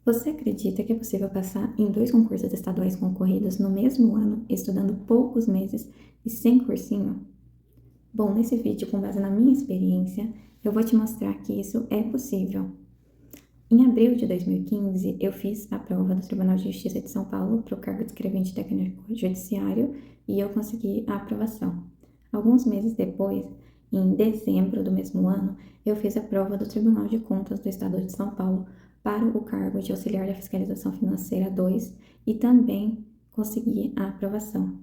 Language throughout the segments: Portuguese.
Você acredita que é possível passar em 2 concursos estaduais concorridos no mesmo ano, estudando poucos meses e sem cursinho? Bom, nesse vídeo, com base na minha experiência, eu vou te mostrar que isso é possível. Em abril de 2015, eu fiz a prova do Tribunal de Justiça de São Paulo para o cargo de escrevente técnico judiciário e eu consegui a aprovação. Alguns meses depois, em dezembro do mesmo ano, eu fiz a prova do Tribunal de Contas do Estado de São Paulo para o cargo de auxiliar da Fiscalização Financeira 2 e também consegui a aprovação.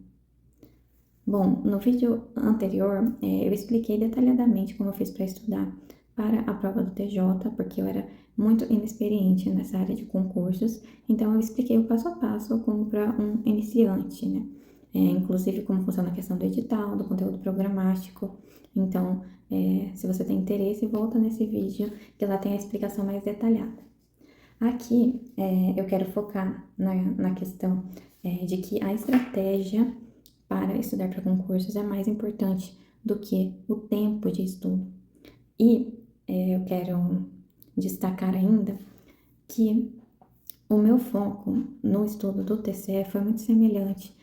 Bom, no vídeo anterior, eu expliquei detalhadamente como eu fiz para estudar para a prova do TJ, porque eu era muito inexperiente nessa área de concursos, então eu expliquei o passo a passo como para um iniciante, né? Inclusive como funciona a questão do edital, do conteúdo programático. Então, se você tem interesse, volta nesse vídeo que lá tem a explicação mais detalhada. Aqui, eu quero focar na questão de que a estratégia para estudar para concursos é mais importante do que o tempo de estudo. E eu quero destacar ainda que o meu foco no estudo do TCE foi muito semelhante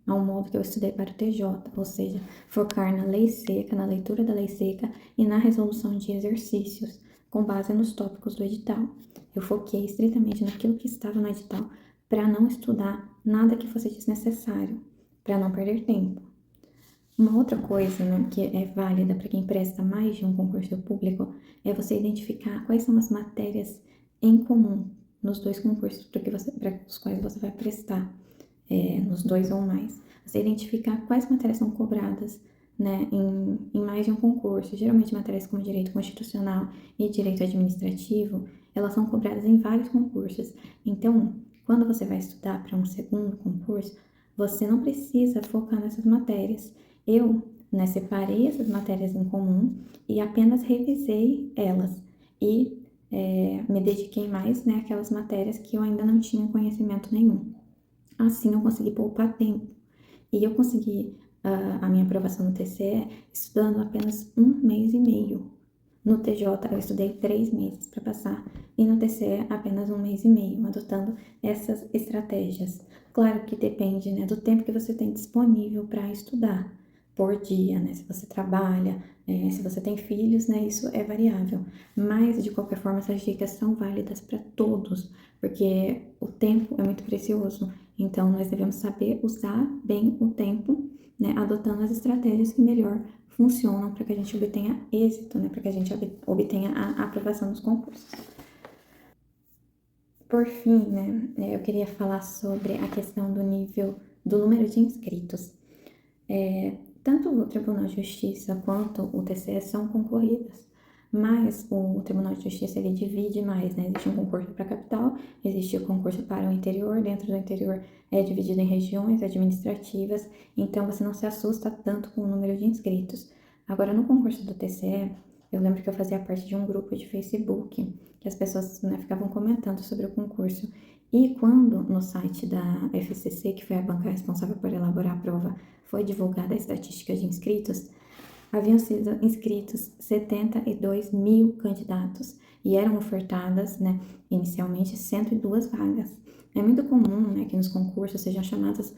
ao modo que eu estudei para o TJ, ou seja, focar na lei seca, na leitura da lei seca e na resolução de exercícios, com base nos tópicos do edital. Eu foquei estritamente naquilo que estava no edital para não estudar nada que fosse desnecessário, para não perder tempo. Uma outra coisa, né, que é válida para quem presta mais de um concurso público é você identificar quais são as matérias em comum nos 2 concursos para os quais você vai prestar, nos 2 ou mais. Você identificar quais matérias são cobradas, né, em mais de um concurso. Geralmente matérias como direito constitucional e direito administrativo, elas são cobradas em vários concursos. Então, quando você vai estudar para um segundo concurso, você não precisa focar nessas matérias. Eu, né, separei essas matérias em comum e apenas revisei elas e me dediquei mais, né, àquelas matérias que eu ainda não tinha conhecimento nenhum. Assim eu consegui poupar tempo e eu consegui a minha aprovação no TCE estudando apenas 1 mês e meio. No TJ eu estudei 3 meses para passar e no TCE apenas 1 mês e meio, adotando essas estratégias. Claro que depende, né, do tempo que você tem disponível para estudar por dia, né? Se você trabalha, se você tem filhos, né? Isso é variável. Mas de qualquer forma, essas dicas são válidas para todos, porque o tempo é muito precioso. Então, nós devemos saber usar bem o tempo, né? Adotando as estratégias que melhor funcionam para que a gente obtenha êxito, né? Para que a gente obtenha a aprovação dos concursos. Por fim, né? Eu queria falar sobre a questão do nível, do número de inscritos. Tanto o Tribunal de Justiça quanto o TCE são concorridas, mas o Tribunal de Justiça ele divide mais, né? Existe um concurso para a capital, existe o concurso para o interior, dentro do interior é dividido em regiões administrativas, então você não se assusta tanto com o número de inscritos. Agora, no concurso do TCE, eu lembro que eu fazia parte de um grupo de Facebook, que as pessoas, né, ficavam comentando sobre o concurso. E quando no site da FCC, que foi a banca responsável por elaborar a prova, foi divulgada a estatística de inscritos, haviam sido inscritos 72 mil candidatos e eram ofertadas, né, inicialmente 102 vagas. É muito comum, né, que nos concursos sejam chamadas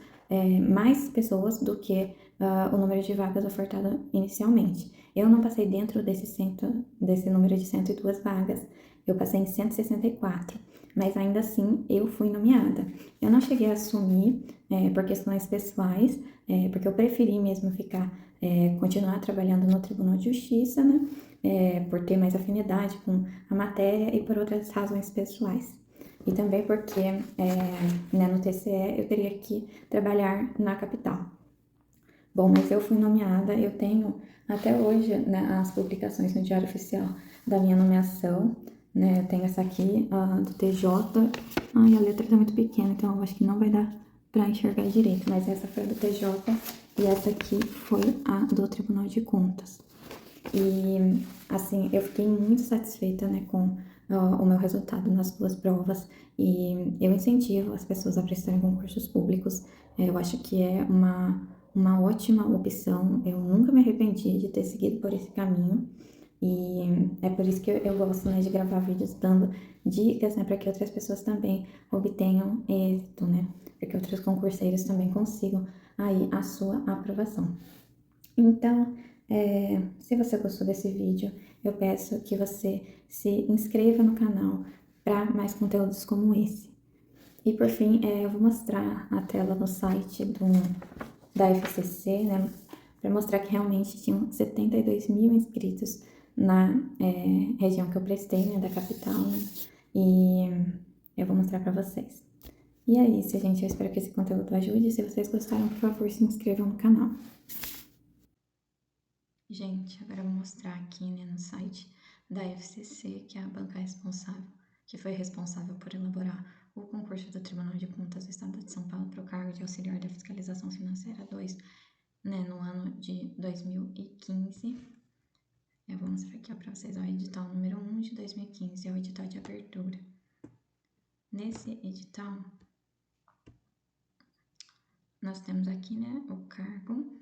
mais pessoas do que o número de vagas ofertado inicialmente. Eu não passei dentro desse número de 102 vagas, eu passei em 164, mas ainda assim eu fui nomeada. Eu não cheguei a assumir por questões pessoais, porque eu preferi mesmo continuar trabalhando no Tribunal de Justiça, né, por ter mais afinidade com a matéria e por outras razões pessoais. E também porque né, no TCE eu teria que trabalhar na capital. Bom, mas eu fui nomeada, eu tenho até hoje, né, as publicações no Diário Oficial da minha nomeação, né, eu tenho essa aqui, a do TJ, ai, a letra tá muito pequena, então eu acho que não vai dar para enxergar direito, mas essa foi a do TJ e essa aqui foi a do Tribunal de Contas. E, assim, eu fiquei muito satisfeita, né, com o meu resultado nas 2 provas e eu incentivo as pessoas a prestarem concursos públicos. Eu acho que é uma ótima opção, eu nunca me arrependi de ter seguido por esse caminho E é por isso que eu gosto, né, de gravar vídeos dando dicas, né, para que outras pessoas também obtenham êxito, né, para que outros concurseiros também consigam aí a sua aprovação. Então, se você gostou desse vídeo, eu peço que você se inscreva no canal para mais conteúdos como esse. E por fim, eu vou mostrar a tela no site da FCC, né, para mostrar que realmente tinham 72 mil inscritos na região que eu prestei, né, da capital, né, e eu vou mostrar para vocês. E é isso, gente, eu espero que esse conteúdo ajude. Se vocês gostaram, por favor, se inscrevam no canal. Gente, agora eu vou mostrar aqui, né, no site da FCC, que é a banca responsável, que foi responsável por elaborar o concurso do Tribunal de Contas do Estado de São Paulo para o cargo de auxiliar da Fiscalização Financeira 2, né, no ano de 2015. Eu vou mostrar aqui para vocês, ó, o edital número 1 de 2015, é o edital de abertura. Nesse edital, nós temos aqui, né, o cargo,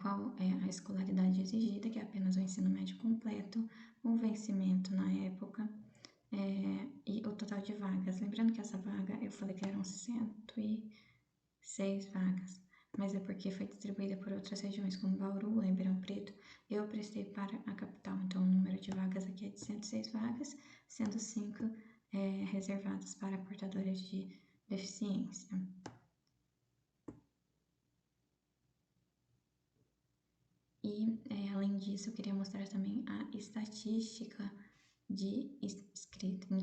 qual é a escolaridade exigida, que é apenas o ensino médio completo, o vencimento na época, e o total de vagas. Lembrando que essa vaga, eu falei que eram 106 vagas, mas é porque foi distribuída por outras regiões, como Bauru, Ribeirão Preto. Eu prestei para a capital, então o número de vagas aqui é de 106 vagas, sendo 5 reservadas para portadores de deficiência. E, além disso, eu queria mostrar também a estatística de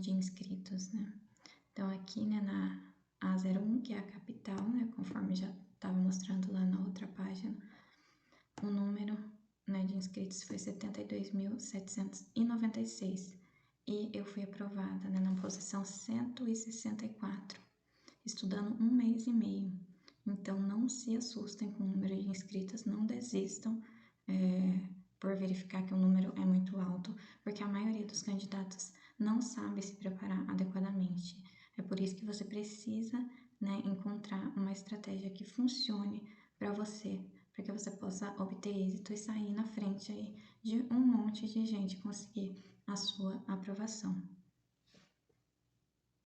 inscritos, né? Então, aqui, né, na A01, que é a capital, né, conforme já estava mostrando lá na outra página, o número, né, de inscritos foi 72.796 e eu fui aprovada, né, na posição 164, estudando 1 mês e meio. Então, não se assustem com o número de inscritos, não desistam por verificar que o número é muito alto, porque a maioria dos candidatos não sabe se preparar adequadamente. É por isso que você precisa, né, encontrar uma estratégia que funcione para você, para que você possa obter êxito e sair na frente aí de um monte de gente conseguir a sua aprovação.